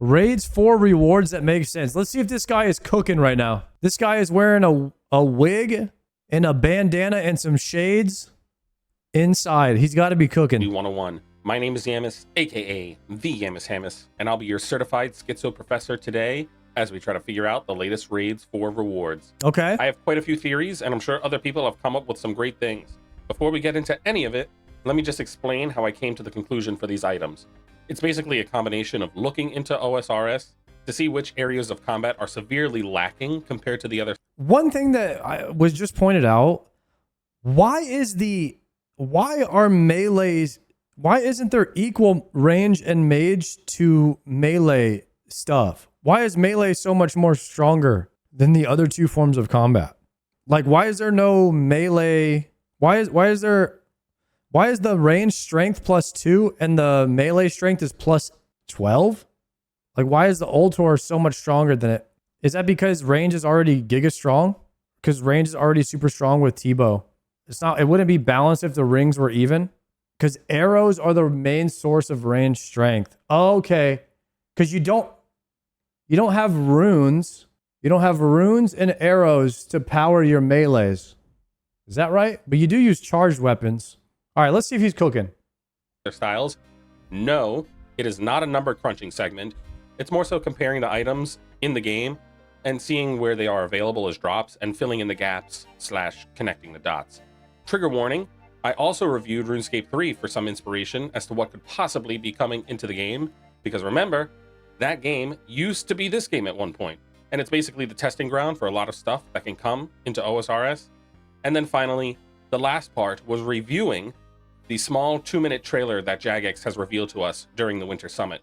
Raids 4 rewards that make sense. Let's see if this guy is cooking right now. This guy is wearing a wig and a bandana and some shades inside. He's got to be cooking. 101. My name is Yamis, aka the Yamis Hamis, and I'll be your certified schizo professor today as we try to figure out the latest Raids 4 rewards. Okay. I have quite a few theories, and I'm sure other people have come up with some great things. Before we get into any of it, let me just explain how I came to the conclusion for these items. It's basically a combination of looking into OSRS to see which areas of combat are severely lacking compared to the other. One thing that was just pointed out, why are melees, why isn't there equal range and mage to melee stuff? Why is melee so much more stronger than the other two forms of combat? Like, why is there no melee? Why is the range strength +2 and the melee strength is +12? Like, why is the Ultor so much stronger than it? Is that because range is already giga strong? Because range is already super strong with T-bow. It wouldn't be balanced if the rings were even. Because arrows are the main source of range strength. Okay. Because you don't have runes. You don't have runes and arrows to power your melees. Is that right? But you do use charged weapons. All right, let's see if he's cooking. Their styles. No, it is not a number crunching segment. It's more so comparing the items in the game and seeing where they are available as drops and filling in the gaps / connecting the dots. Trigger warning, I also reviewed RuneScape 3 for some inspiration as to what could possibly be coming into the game, because remember, that game used to be this game at one point, and it's basically the testing ground for a lot of stuff that can come into OSRS. And then finally, the last part was reviewing the small 2-minute trailer that Jagex has revealed to us during the Winter Summit.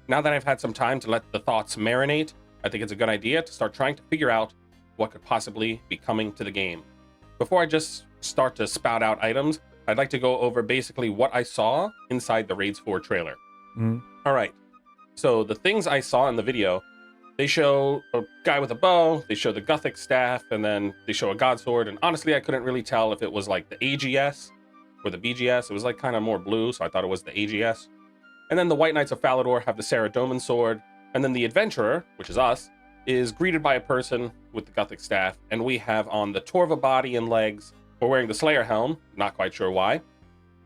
Now that I've had some time to let the thoughts marinate, I think it's a good idea to start trying to figure out what could possibly be coming to the game. Before I just start to spout out items, I'd like to go over basically what I saw inside the Raids 4 trailer. All right, so the things I saw in the video, they show a guy with a bow, they show the Gothic staff, and then they show a god sword, and honestly I couldn't really tell if it was like the AGS or the BGS. It was like kind of more blue, so I thought it was the AGS. And then the White Knights of Falador have the Sardaco sword, and then the Adventurer, which is us, is greeted by a person with the Gothic staff, and we have on the Torva body and legs. We're wearing the Slayer helm, not quite sure why,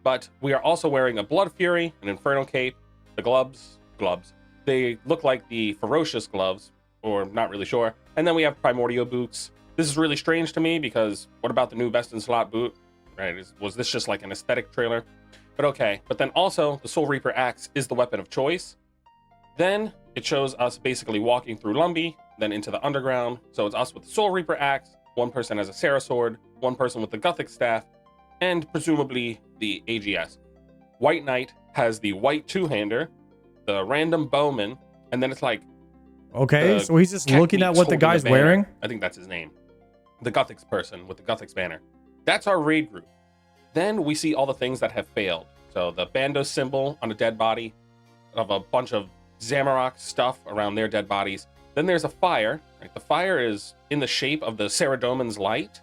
but we are also wearing a Blood Fury, an Infernal cape, the gloves. They look like the Ferocious gloves, or not really sure. And then we have Primordial boots. This is really strange to me because what about the new Best in Slot boot? Right? Was this just like an aesthetic trailer? But okay. But then also the Soul Reaper axe is the weapon of choice. Then it shows us basically walking through Lumbee, then into the underground. So it's us with the Soul Reaper axe, one person has a Sarah sword, one person with the Gothic staff, and presumably the AGS. White Knight has the white two-hander, the random bowman, and then it's like, okay, so he's just looking at what the guy's wearing. I think that's his name. The Gothic's person with the Gothic's banner. That's our raid group. Then we see all the things that have failed. So the Bando symbol on a dead body, of a bunch of Zamorak stuff around their dead bodies. Then there's a fire. Right? The fire is in the shape of the Saradomin's light,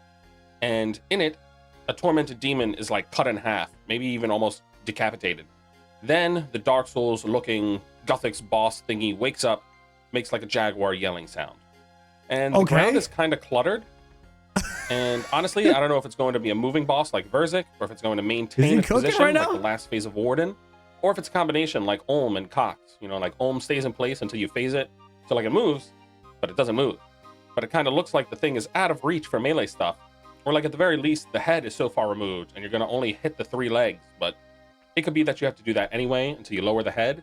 and in it, a tormented demon is like cut in half, maybe even almost decapitated. Then the Dark Souls looking Gothic's boss thingy wakes up, makes like a jaguar yelling sound. And the ground is kind of cluttered. And honestly, I don't know if it's going to be a moving boss like Verzik, or if it's going to maintain its position like the last phase of Warden, or if it's a combination like Olm and Cox. You know, like Olm stays in place until you phase it. So like it moves, but it doesn't move. But it kind of looks like the thing is out of reach for melee stuff. Or like at the very least, the head is so far removed and you're going to only hit the 3 legs. But it could be that you have to do that anyway until you lower the head.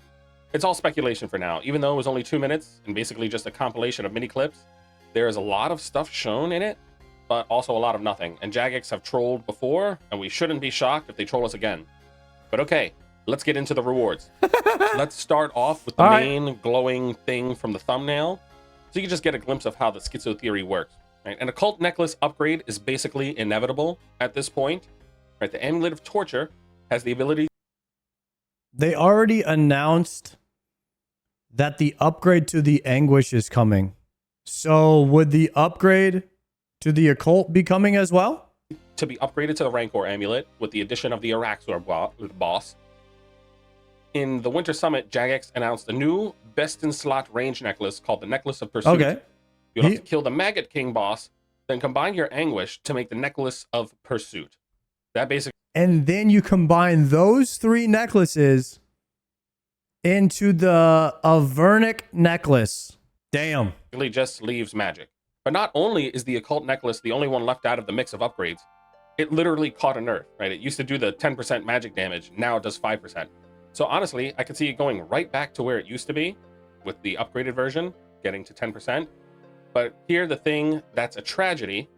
It's all speculation for now. Even though it was only 2 minutes and basically just a compilation of mini clips, there is a lot of stuff shown in it, but also a lot of nothing. And Jagex have trolled before, and we shouldn't be shocked if they troll us again. But okay, let's get into the rewards. Let's start off with the main glowing thing from the thumbnail, so you can just get a glimpse of how the schizo theory works. Right? An occult necklace upgrade is basically inevitable at this point. Right? The Amulet of Torture has the ability. They already announced that the upgrade to the Anguish is coming. So would the upgrade to the occult be coming as well? To be upgraded to the Rancor Amulet with the addition of the Araxor boss. in the Winter Summit, Jagex announced a new best-in-slot range necklace called the Necklace of Pursuit. Okay. You'll have to kill the Maggot King boss, then combine your Anguish to make the Necklace of Pursuit. That basically... And then you combine those 3 necklaces into the Avernic necklace. Damn. just leaves magic. But not only is the Occult Necklace the only one left out of the mix of upgrades, it literally caught a nerf, right? It used to do the 10% magic damage, now it does 5%. So honestly, I could see it going right back to where it used to be with the upgraded version, getting to 10%. But here, the thing that's a tragedy,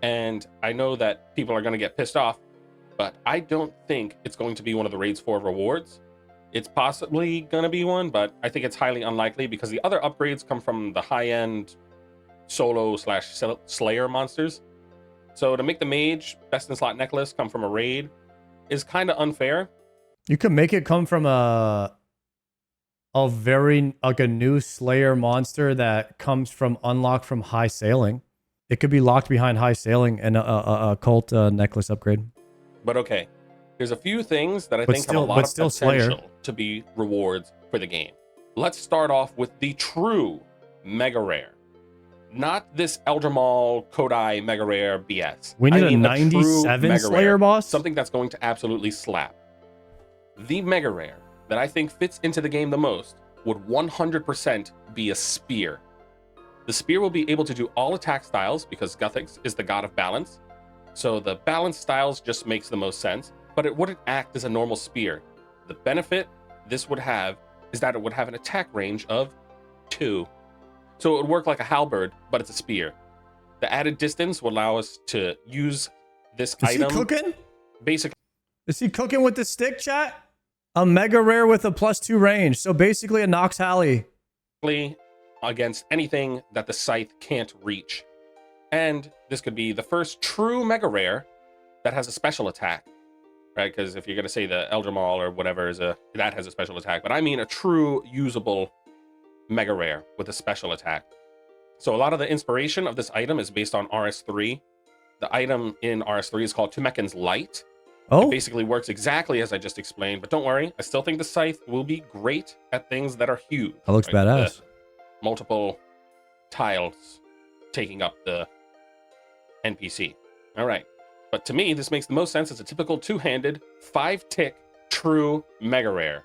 and I know that people are going to get pissed off, but I don't think it's going to be one of the Raids 4 rewards. It's possibly going to be one, but I think it's highly unlikely because the other upgrades come from the high-end solo/slayer monsters. So to make the mage best-in-slot necklace come from a raid is kind of unfair. You could make it come from a very, like a new Slayer monster that comes from unlock from High Sailing. It could be locked behind High Sailing and a cult necklace upgrade. But okay, there's a few things that I think have a lot of potential Slayer to be rewards for the game. Let's start off with the true Mega Rare. Not this Eldramal Kodai Mega Rare BS. We need a 97 Slayer Rare, boss? something that's going to absolutely slap. The Mega Rare that I think fits into the game the most would 100% be a Spear. The Spear will be able to do all attack styles because Guthix is the god of balance. So the balance styles just makes the most sense, but it wouldn't act as a normal Spear. The benefit this would have is that it would have an attack range of 2. So it would work like a halberd, but it's a spear. The added distance will allow us to use this item. Is he cooking? Basically. Is he cooking with the stick, chat? A Mega Rare with a +2 range. So basically a Nox Halley. Against anything that the Scythe can't reach. And this could be the first true Mega Rare that has a special attack. Right? Because if you're going to say the Eldramal or whatever that has a special attack. But I mean a true usable Mega Rare with a special attack. So a lot of the inspiration of this item is based on RS3. The item in RS3 is called Tumeken's Light. Oh. It basically works exactly as I just explained, but don't worry, I still think the Scythe will be great at things that are huge. That looks badass. Multiple tiles taking up the NPC. All right. But to me, this makes the most sense as a typical two-handed, 5-tick true Mega Rare.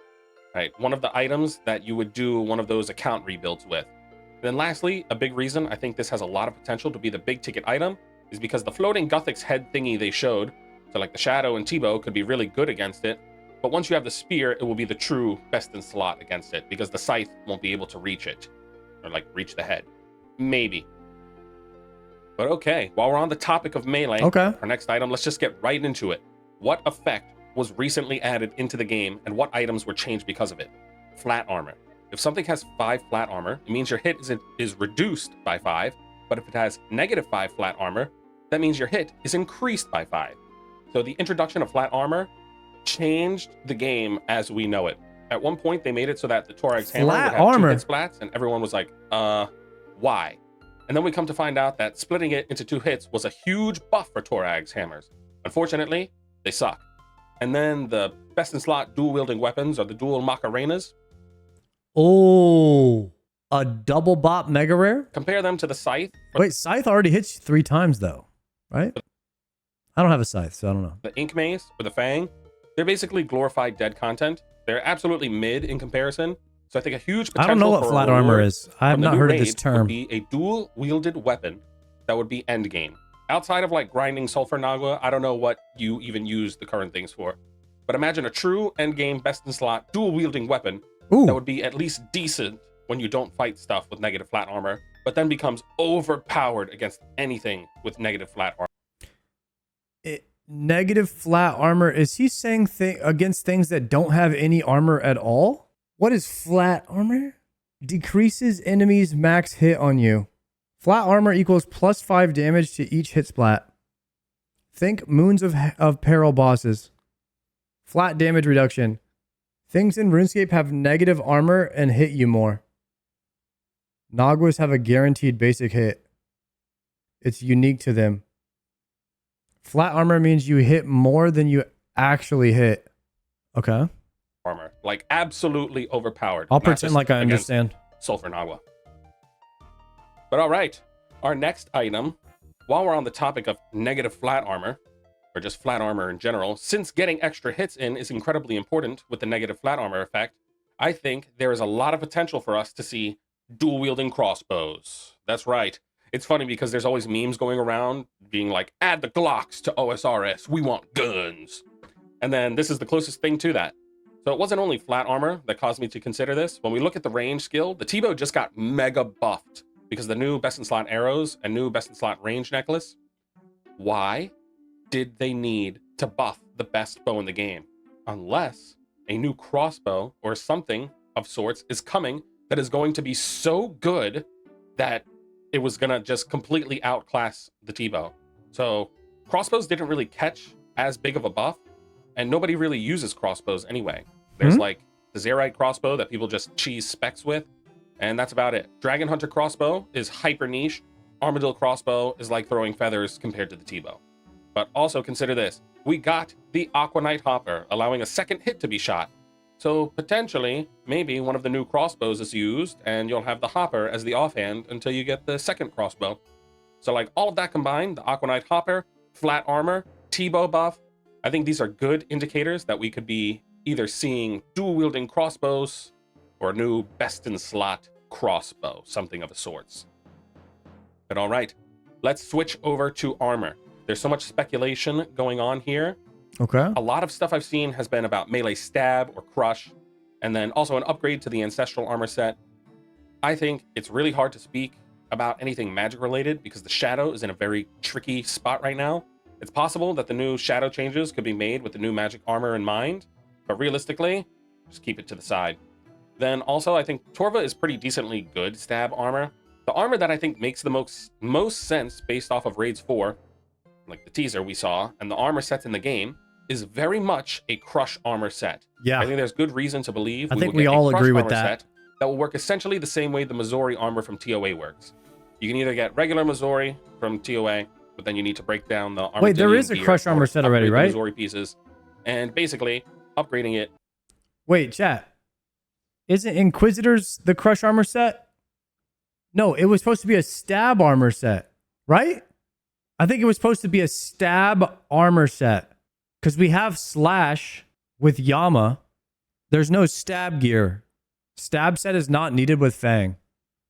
Right, one of the items that you would do one of those account rebuilds with. And then lastly, a big reason I think this has a lot of potential to be the big ticket item is because the floating Guthix head thingy they showed, so like the Shadow and T-Bow could be really good against it, but once you have the Spear, it will be the true best in slot against it because the Scythe won't be able to reach it, or like reach the head. Maybe. But okay, while we're on the topic of melee, our next item, let's just get right into it. What effect was recently added into the game and what items were changed because of it? Flat armor. If something has 5 flat armor, it means your hit is reduced by 5, but if it has -5 flat armor, that means your hit is increased by 5. So the introduction of flat armor changed the game as we know it. At one point, they made it so that the Torag's hammer would have 2 hit splats, and everyone was like, why? And then we come to find out that splitting it into 2 hits was a huge buff for Torag's hammers. Unfortunately, they suck. And then the best-in-slot dual-wielding weapons are the dual Macarenas. Oh, a double bop Mega Rare? Compare them to the Scythe. Wait, Scythe already hits you 3 times, though, right? I don't have a Scythe, so I don't know. The Ink Mace or the Fang, they're basically glorified dead content. They're absolutely mid in comparison. So I think a huge potential I don't know what flat armor is. I have not heard of this term. Would be a dual-wielded weapon that would be endgame. Outside of like grinding Sulfur Nagua, I don't know what you even use the current things for. But imagine a true endgame best-in-slot dual-wielding weapon that would be at least decent when you don't fight stuff with negative flat armor, but then becomes overpowered against anything with negative flat armor. Negative flat armor, is he saying against things that don't have any armor at all? What is flat armor? Decreases enemies' max hit on you. Flat armor equals +5 damage to each hit splat. Think Moons of Peril bosses. Flat damage reduction. Things in RuneScape have negative armor and hit you more. Naguas have a guaranteed basic hit. It's unique to them. Flat armor means you hit more than you actually hit. Okay. armor. Like, absolutely overpowered. I'll not pretend just like I against understand. Sulfur Nagua. But all right, our next item, while we're on the topic of negative flat armor, or just flat armor in general, since getting extra hits in is incredibly important with the negative flat armor effect, I think there is a lot of potential for us to see dual wielding crossbows. That's right. It's funny because there's always memes going around being like, add the Glocks to OSRS, we want guns. And then this is the closest thing to that. So it wasn't only flat armor that caused me to consider this. When we look at the range skill, the T-bow just got mega buffed because the new best in slot arrows and new best in slot range necklace. Why did they need to buff the best bow in the game? Unless a new crossbow or something of sorts is coming that is going to be so good that it was gonna just completely outclass the T-bow. So crossbows didn't really catch as big of a buff, and nobody really uses crossbows anyway. There's like the Zerite crossbow that people just cheese specs with, and that's about it. Dragon Hunter crossbow is hyper niche. Armadillo crossbow is like throwing feathers compared to the T-bow. But also consider this. We got the Aqua Knight Hopper, allowing a second hit to be shot. So potentially, maybe one of the new crossbows is used, and you'll have the Hopper as the offhand until you get the second crossbow. So like all of that combined, the Aqua Knight Hopper, flat armor, T-bow buff, I think these are good indicators that we could be either seeing dual wielding crossbows or a new best in slot crossbow, something of a sorts. But all right, let's switch over to armor. There's so much speculation going on here. Okay. A lot of stuff I've seen has been about melee stab or crush, and then also an upgrade to the ancestral armor set. I think it's really hard to speak about anything magic related because the shadow is in a very tricky spot right now. It's possible that the new shadow changes could be made with the new magic armor in mind, but realistically, just keep it to the side. Then also, I think Torva is pretty decently good stab armor. The armor that I think makes the most sense based off of Raids 4, like the teaser we saw, and the armor sets in the game, is very much a crush armor set. Yeah. I think there's good reason to believe I think will we get a all crush agree with armor that. set that will work essentially the same way the Missouri armor from TOA works. You can either get regular Missouri from TOA, but then you need to break down the armor. Wait, there is a crush armor set already, right? Missouri pieces, and basically upgrading it. Wait, chat. Isn't Inquisitors the crush armor set? No, it was supposed to be a stab armor set, right? I think it was supposed to be a stab armor set because we have Slash with Yama. There's no stab gear. Stab set is not needed with Fang.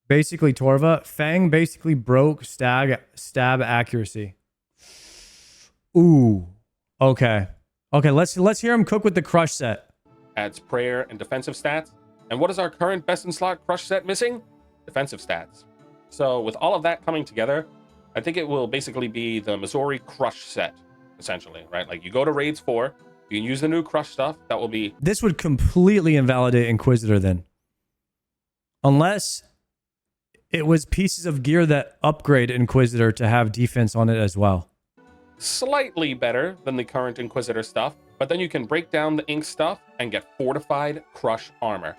Basically, Torva, Fang basically broke stab accuracy. Ooh. Okay. Okay, let's hear him cook with the crush set. Adds prayer and defensive stats. And what is our current best in slot crush set missing? Defensive stats. So with all of that coming together, I think it will basically be the Missouri crush set, essentially, right? Like you go to Raids 4, you can use the new crush stuff. That will be... This would completely invalidate Inquisitor then. Unless it was pieces of gear that upgrade Inquisitor to have defense on it as well. Slightly better than the current Inquisitor stuff, but then you can break down the ink stuff and get fortified crush armor.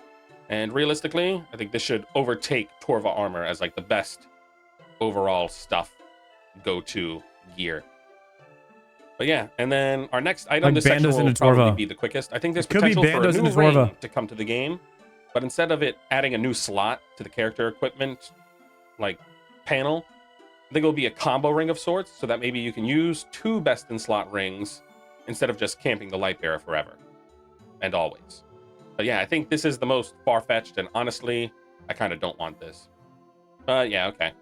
And realistically, I think this should overtake Torva armor as like the best overall stuff go-to gear. But yeah, and then our next item, Like this section Bandos will into probably Torva. be the quickest. I think there's Could be potential for a Bandos new into Torva. ring to come to the game, but instead of it adding a new slot to the character equipment like panel, I think it'll be a combo ring of sorts, so that maybe you can use 2 best in slot rings instead of just camping the light bearer forever and always. But yeah, I think this is the most far-fetched, and honestly, I kind of don't want this. Yeah, okay.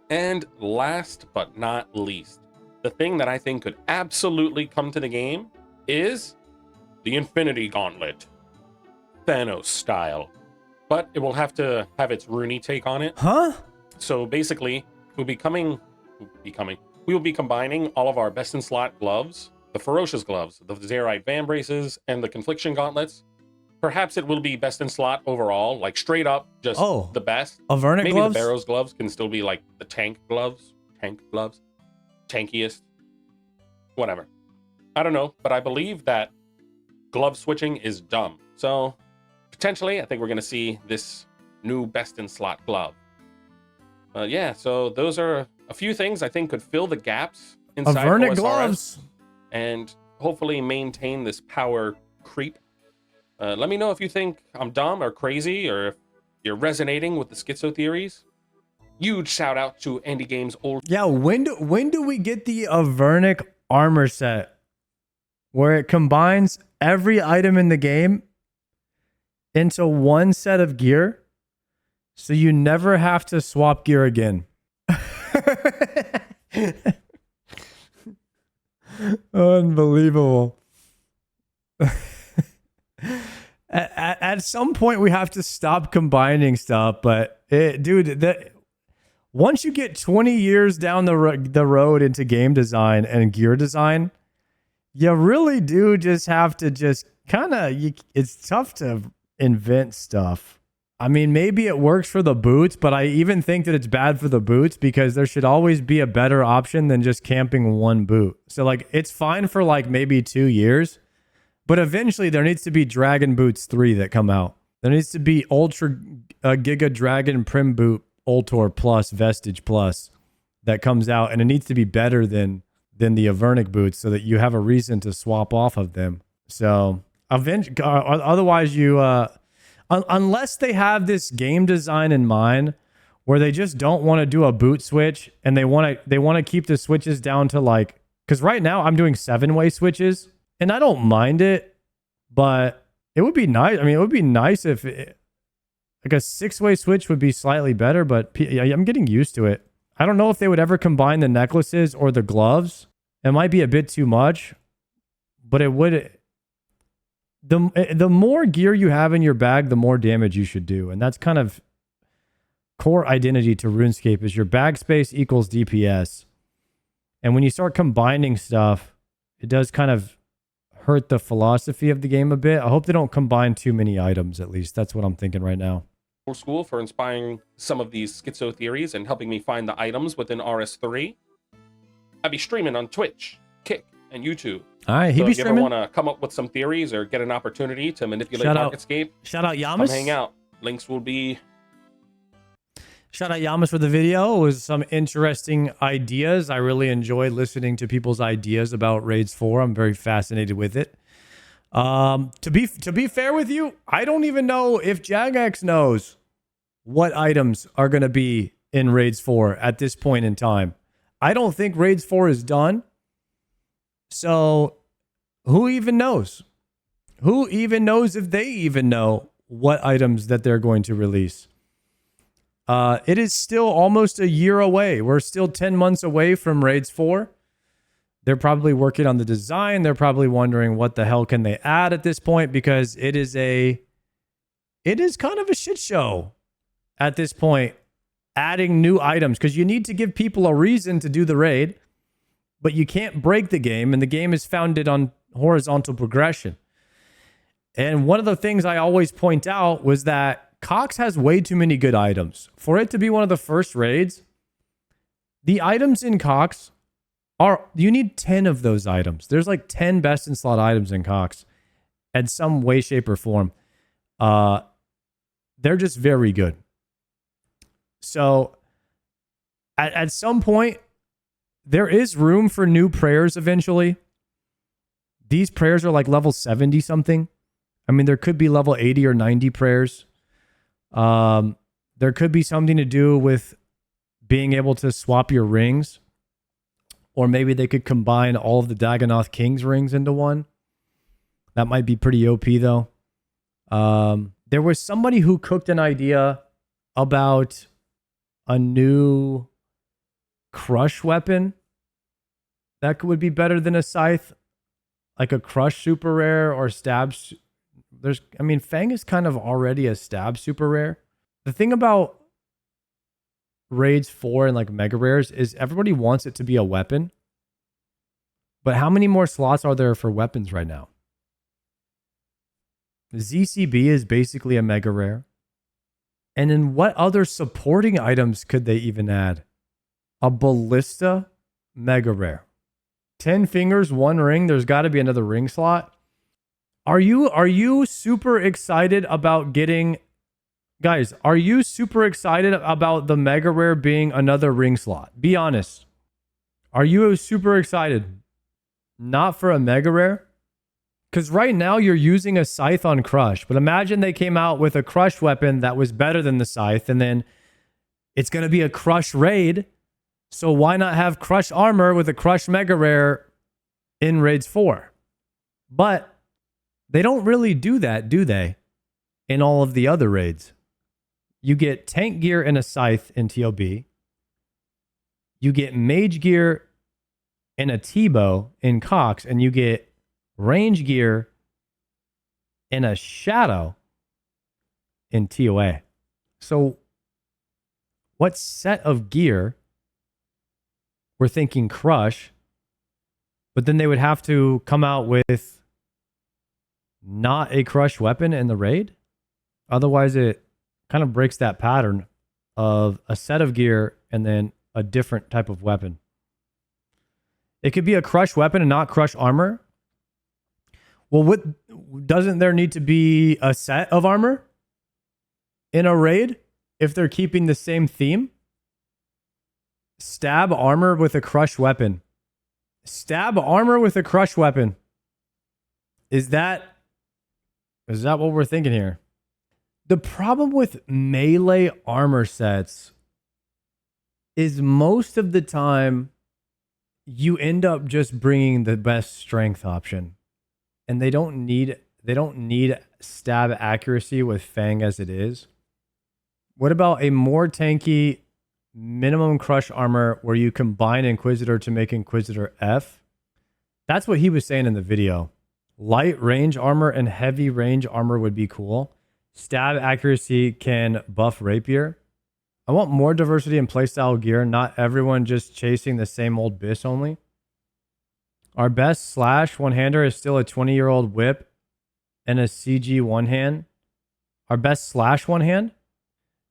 And last but not least, the thing that I think could absolutely come to the game is the Infinity Gauntlet. Thanos style. But it will have to have its Rooney take on it. Huh? So basically, we will be combining all of our best in slot gloves, the Ferocious gloves, the Zerite Van Braces, and the Confliction Gauntlets. Perhaps it will be best in slot overall, like straight up, just the best. Avernic Maybe gloves? the Barrows gloves can still be like the tank gloves, tankiest, whatever. I don't know, but I believe that glove switching is dumb. So potentially, I think we're going to see this new best in slot glove. Yeah, so those are a few things I think could fill the gaps inside Avernic OSRS gloves. and hopefully maintain this power creep Let me know if you think I'm dumb or crazy, or if you're resonating with the schizo theories. Huge shout out to Andy Games old. Yeah, when do we get the Avernic armor set where it combines every item in the game into one set of gear, so you never have to swap gear again? Unbelievable. At some point we have to stop combining stuff, but once you get 20 years down the road into game design and gear design, you really do just have to just kind of, it's tough to invent stuff. I mean, maybe it works for the boots, but I even think that it's bad for the boots because there should always be a better option than just camping one boot. So like, it's fine for like maybe 2 years, but eventually there needs to be Dragon Boots 3 that come out. There needs to be Ultra Giga Dragon Prim Boot Ultor Plus Vestige Plus that comes out, and it needs to be better than the Avernic boots so that you have a reason to swap off of them. So otherwise you unless they have this game design in mind where they just don't want to do a boot switch and they want to keep the switches down to like, because right now I'm doing 7-way switches and I don't mind it, but it would be nice. I mean, it would be nice if like a 6-way switch would be slightly better, but I'm getting used to it. I don't know if they would ever combine the necklaces or the gloves. It might be a bit too much, but it would. The more gear you have in your bag, the more damage you should do. And that's kind of core identity to RuneScape is your bag space equals DPS. And when you start combining stuff, it does kind of hurt the philosophy of the game a bit. I hope they don't combine too many items, at least. That's what I'm thinking right now. School for inspiring some of these schizo theories and helping me find the items within RS3. I'll be streaming on Twitch, Kick, and YouTube. All right, so if you ever want to come up with some theories or get an opportunity to manipulate MarketScape, shout out Yamas. Come hang out. Links will be. Shout out Yamas for the video. It was some interesting ideas. I really enjoyed listening to people's ideas about Raids 4. I'm very fascinated with it. To be fair with you, I don't even know if Jagex knows what items are going to be in Raids 4 at this point in time. I don't think Raids 4 is done. So who even knows? Who even knows if they even know what items that they're going to release? It is still almost a year away. We're still 10 months away from Raids 4. They're probably working on the design. They're probably wondering what the hell can they add at this point, because it is kind of a shit show at this point, adding new items, because you need to give people a reason to do the raid, but you can't break the game, and the game is founded on horizontal progression. And one of the things I always point out was that Cox has way too many good items. For it to be one of the first raids, the items in Cox you need 10 of those items. There's like 10 best in slot items in Cox in some way, shape, or form. They're just very good. So at some point, there is room for new prayers eventually. These prayers are like level 70 something. I mean, there could be level 80 or 90 prayers. There could be something to do with being able to swap your rings. Or maybe they could combine all of the Dagonoth King's rings into one. That might be pretty OP though. There was somebody who cooked an idea about a new crush weapon that would be better than a scythe, like a crush super rare or stabs. Fang is kind of already a stab super rare. The thing about Raids 4 and like mega rares is everybody wants it to be a weapon, but how many more slots are there for weapons right now? ZCB is basically a mega rare. And then what other supporting items could they even add? A ballista mega rare. 10 fingers, 1 ring. There's got to be another ring slot. Are you super excited about getting... Guys, are you super excited about the mega rare being another ring slot? Be honest. Are you super excited? Not for a mega rare? Because right now you're using a scythe on crush, but imagine they came out with a crush weapon that was better than the scythe, and then it's going to be a crush raid. So why not have crush armor with a crush mega rare in raids 4? But they don't really do that, do they? In all of the other raids. You get tank gear and a scythe in TOB. You get mage gear and a T-bow in Cox, and you get range gear and a shadow in TOA. So what set of gear? We're thinking crush, but then they would have to come out with not a crush weapon in the raid. Otherwise, it kind of breaks that pattern of a set of gear and then a different type of weapon. It could be a crush weapon and not crush armor. Well, doesn't there need to be a set of armor in a raid if they're keeping the same theme? Stab armor with a crush weapon. Stab armor with a crush weapon. Is that what we're thinking here? The problem with melee armor sets is most of the time you end up just bringing the best strength option, and they don't need stab accuracy with Fang as it is. What about a more tanky minimum crush armor where you combine Inquisitor to make Inquisitor F? That's what he was saying in the video. Light range armor and heavy range armor would be cool. Stab accuracy can buff rapier. I want more diversity in playstyle gear, not everyone just chasing the same old bis only. Our best slash one-hander is still a 20-year-old whip and a CG one-hand. Our best slash one-hand?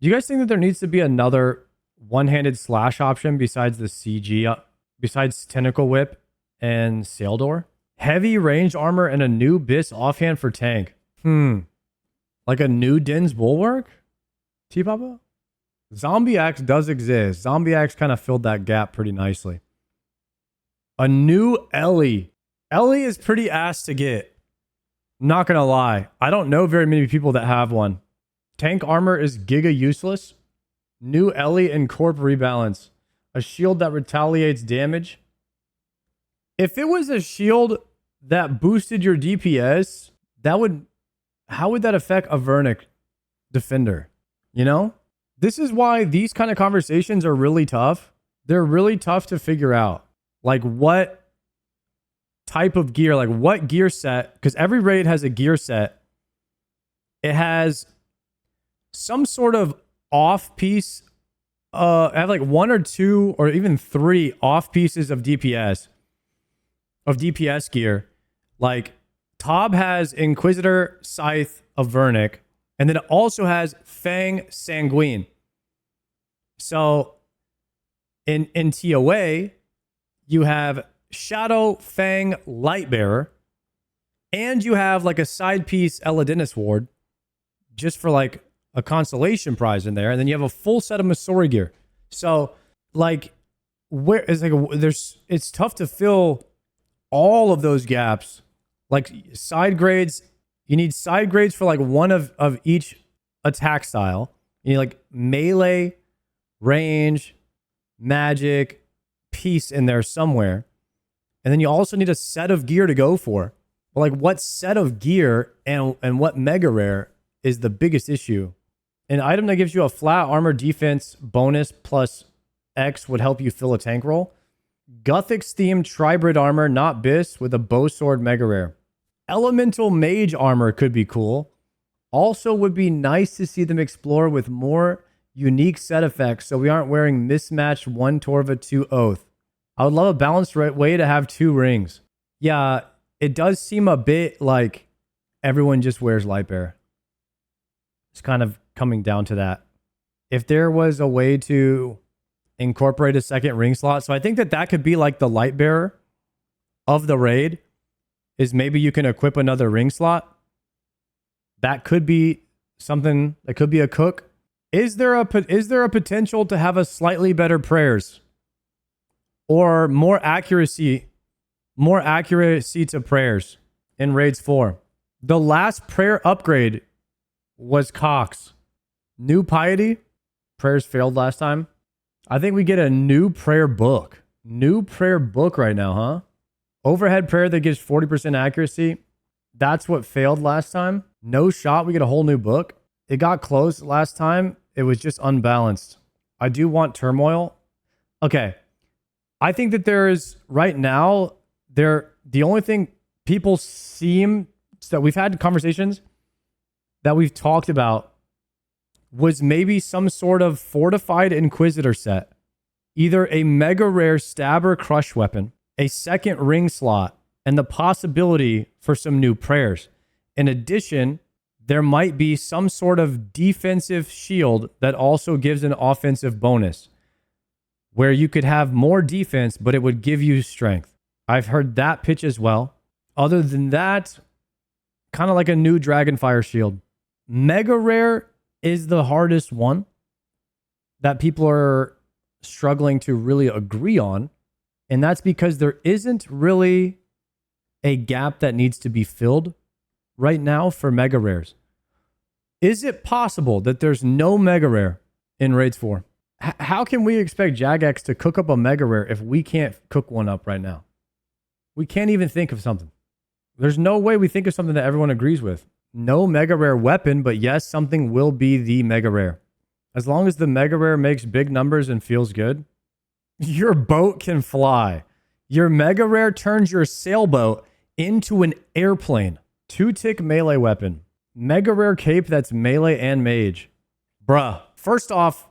Do you guys think that there needs to be another one-handed slash option besides the CG, besides Tentacle Whip and Sail Door? Heavy range armor and a new bis offhand for tank. Like a new Din's Bulwark? T-Papa? Zombie Axe does exist. Zombie Axe kind of filled that gap pretty nicely. A new Ellie. Ellie is pretty ass to get. Not gonna lie. I don't know very many people that have one. Tank armor is giga useless. New Ellie and Corp rebalance. A shield that retaliates damage. If it was a shield that boosted your DPS, how would that affect a Vernic defender? You know? This is why these kind of conversations are really tough. They're really tough to figure out. Like what type of gear, like what gear set, because every raid has a gear set. It has some sort of off piece. I have like 1 or 2 or even 3 off pieces of DPS gear. Like Tob has Inquisitor, Scythe of Vernic, and then it also has Fang Sanguine. So in TOA, you have Shadow Fang Lightbearer, and you have like a side piece Eladinus Ward just for like a consolation prize in there, and then you have a full set of Masori gear. So like it's tough to fill all of those gaps. Like side grades, you need side grades for like one of each attack style. You need like melee, range, magic, piece in there somewhere. And then you also need a set of gear to go for. But like what set of gear and what mega rare is the biggest issue? An item that gives you a flat armor defense bonus plus X would help you fill a tank role. Guthix themed tribrid armor, not bis, with a bow sword mega rare. Elemental mage armor could be cool. Also would be nice to see them explore with more unique set effects so we aren't wearing mismatched 1 Torva 2 Oath. I would love a balanced way to have 2 rings. Yeah, it does seem a bit like everyone just wears Lightbearer. It's kind of coming down to that. If there was a way to incorporate a second ring slot, so I think that could be like the Lightbearer of the raid, is maybe you can equip another ring slot. That could be something, that could be a cook. Is there a potential to have a slightly better prayers or more accuracy to prayers? in Raids 4. The last prayer upgrade was Cox. New piety. Prayers failed last time. I think we get a new prayer book. New prayer book right now, huh? Overhead prayer that gives 40% accuracy. That's what failed last time. No shot. We get a whole new book. It got close last time. It was just unbalanced. I do want turmoil. Okay. I think that there is right now, the only thing people seem that we've had conversations that we've talked about was maybe some sort of fortified Inquisitor set. Either a mega rare stab or crush weapon, a second ring slot, and the possibility for some new prayers. In addition, there might be some sort of defensive shield that also gives an offensive bonus, where you could have more defense, but it would give you strength. I've heard that pitch as well. Other than that, kind of like a new Dragonfire shield. Mega rare is the hardest one that people are struggling to really agree on. And that's because there isn't really a gap that needs to be filled right now for mega rares. Is it possible that there's no mega rare in Raids 4? How can we expect Jagex to cook up a mega rare if we can't cook one up right now? We can't even think of something. There's no way we think of something that everyone agrees with. No mega rare weapon, but yes, something will be the mega rare. As long as the mega rare makes big numbers and feels good, your boat can fly. Your mega rare turns your sailboat into an airplane. 2-tick melee weapon. Mega rare cape that's melee and mage. Bruh. First off,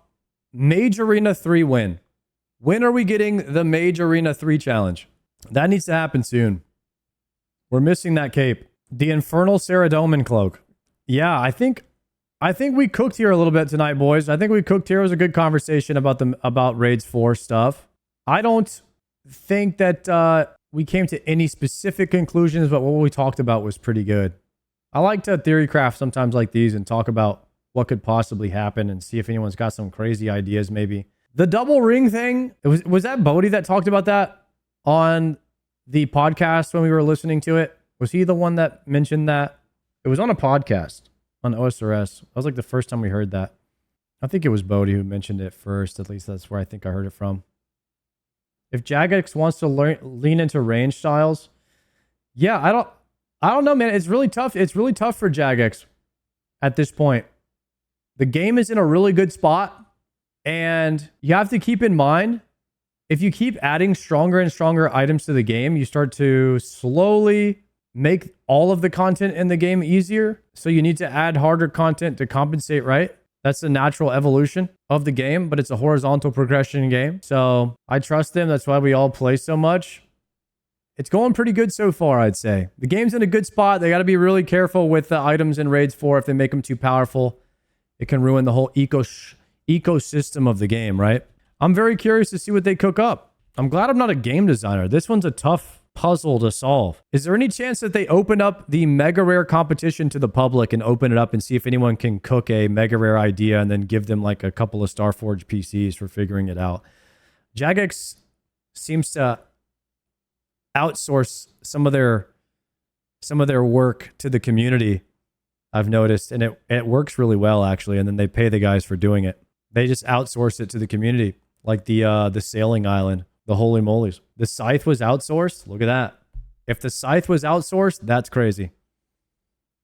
Mage Arena 3 win. When are we getting the Mage Arena 3 challenge? That needs to happen soon. We're missing that cape. The Infernal Saradomin cloak. Yeah, I think we cooked here a little bit tonight, boys. I think we cooked here. It was a good conversation about Raids 4 stuff. I don't think that we came to any specific conclusions, but what we talked about was pretty good. I like to theory craft sometimes like these and talk about what could possibly happen and see if anyone's got some crazy ideas maybe. The double ring thing, was that Bodhi that talked about that on the podcast when we were listening to it? Was he the one that mentioned that? It was on a podcast on osrs. That was like the first time we heard that. I think it was Bodhi who mentioned it first. At least that's where I think I heard it from. If Jagex wants to lean into range styles, yeah, I don't know, man. It's really tough. It's really tough for Jagex at this point. The game is in a really good spot, and you have to keep in mind, if you keep adding stronger and stronger items to the game, you start to slowly make all of the content in the game easier. So you need to add harder content to compensate, right? That's the natural evolution of the game, but it's a horizontal progression game. So I trust them. That's why we all play so much. It's going pretty good so far, I'd say. The game's in a good spot. They got to be really careful with the items in Raids 4. If they make them too powerful, it can ruin the whole ecosystem of the game, right? I'm very curious to see what they cook up. I'm glad I'm not a game designer. This one's a tough puzzle to solve. Is there any chance that they open up the mega rare competition to the public and open it up and see if anyone can cook a mega rare idea and then give them like a couple of Starforge PCs for figuring it out? Jagex seems to outsource some of their work to the community, I've noticed, and it works really well actually, and then they pay the guys for doing it. They just outsource it to the community, like the sailing island. The holy molies. The scythe was outsourced. Look at that. If the scythe was outsourced, that's crazy.